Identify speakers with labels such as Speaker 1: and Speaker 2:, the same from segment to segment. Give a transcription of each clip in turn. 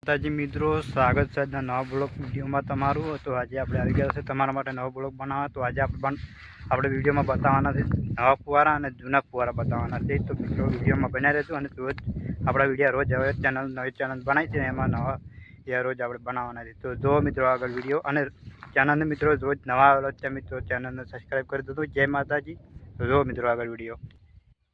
Speaker 1: માતાજી મિત્રો, સ્વાગત છે આજના નવા બ્લોગ વિડીયોમાં તમારું. તો આજે આપણે આવી ગયા છે તમારા માટે નવો બ્લોગ બનાવવા. તો આજે આપણે વિડીયોમાં બતાવવાના છે નવા ફુવારા અને જૂના ફુવારા બતાવવાના છે. તો મિત્રો વિડીયોમાં બનાવી રહેજો અને રોજ આપણા વિડીયો રોજ હવે નવી ચેનલ બનાવી છે એમાં નવા રોજ આપણે બનાવવાના છે. તો જો મિત્રો આગળ વિડીયો અને ચેનલને મિત્રો રોજ નવા આવેલા છે મિત્રો ચેનલને સબસ્ક્રાઈબ કરી દીધું. જય માતાજી. તો જો મિત્રો આગળ વિડીયો.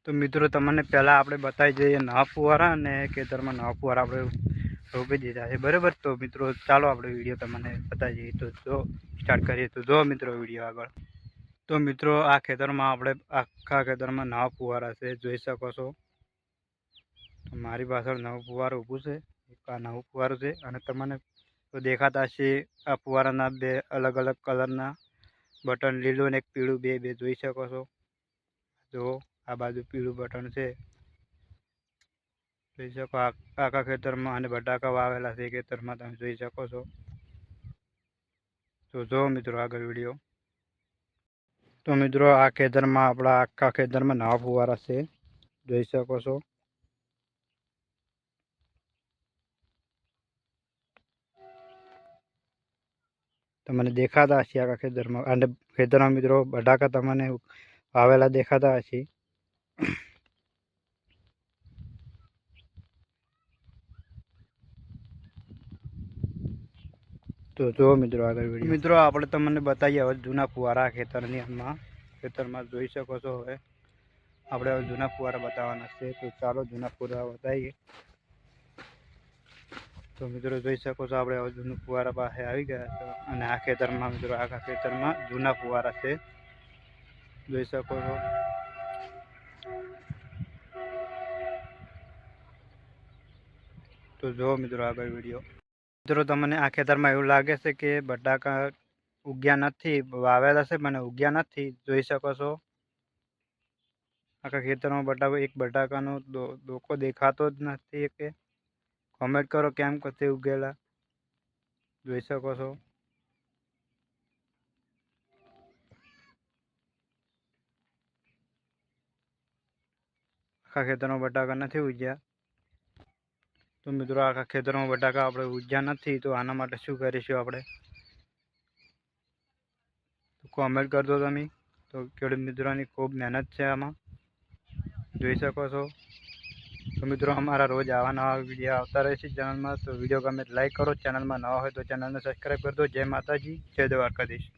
Speaker 1: તો મિત્રો તમને પહેલાં આપણે બતાવી દઈએ નવા ફુવારા અને ખેતરમાં નવા ફુવારા આપણે રોપી દીધા છે બરાબર. તો મિત્રો ચાલો આપણે વિડીયો તમને બતાવી દઈએ. તો જો સ્ટાર્ટ કરીએ. તો જો મિત્રો વિડીયો આગળ. તો મિત્રો આ ખેતરમાં આપણે આખા ખેતરમાં નવા ફુવારા છે, જોઈ શકો છો. તો મારી પાછળ નવું ફુવારું ઊભું છે, આ નવું ફુવારું છે અને તમને તો દેખાતા હશે આ ફુવારાના બે અલગ અલગ કલરના બટન, લીલું અને એક પીળું બે જોઈ શકો છો. જો આ બાજુ પીળું બટન છે, જોઈ શકો. આખા ખેતરમાં અને બટાકા વાવેલા છે ખેતરમાં, તમે જોઈ શકો છો. તો જો મિત્રો આગળ વિડીયો. તો મિત્રો આ ખેતરમાં આપણા આખા ખેતરમાં નવા ફુવારા છે, જોઈ શકો છો. તમને દેખાતા હશે આખા ખેતરમાં, અને ખેતરમાં મિત્રો બટાકા તમને વાવેલા દેખાતા હશે. તો જો મિત્રો આગળ વિડીયો. મિત્રો આપણે તમને બતાવીએ હવે જૂના ફુવારા ખેતરમાં જોઈ શકો છો. હવે આપણે હવે જૂના ફુવારા બતાવવાના છે. તો ચાલો જૂના ફુવારા બતાવીએ. તો મિત્રો જોઈ શકો છો આપણે હવે જૂના ફુવારા પાસે આવી ગયા છે અને આ ખેતરમાં મિત્રો આખા ખેતરમાં જૂના ફુવારા છે, જોઈ શકો છો. તો જો મિત્રો આગળ વિડીયો. મિત્રો તમને આ ખેતરમાં એવું લાગે છે કે બટાકા ઉગ્યા નથી, વાવેલા છે પણ ઉગ્યા નથી, જોઈ શકો છો. આખા ખેતરમાં એક બટાકાનો ડોકો દેખાતો જ નથી. કે કોમેન્ટ કરો કેમ કથી ઉગેલા, જોઈ શકો છો. આખા ખેતરમાં બટાકા નથી ઉગ્યા. તો મિત્રો આખા ખેતરમાં બટાકા આપણે ઉગ્યા નથી, તો આના માટે શું કરીશું આપણે, કોમેન્ટ કરજો તમે. તો ખેડૂત મિત્રોની ખૂબ મહેનત છે આમાં, જોઈ શકો છો. તો મિત્રો અમારા રોજ આવા નવા વિડીયો આવતા રહે છે ચેનલમાં. તો વિડીયો ગમે લાઈક કરો, ચેનલમાં નવા હોય તો ચેનલને સબસ્ક્રાઈબ કરી દો. જય માતાજી, જય દ્વારકાધીશ.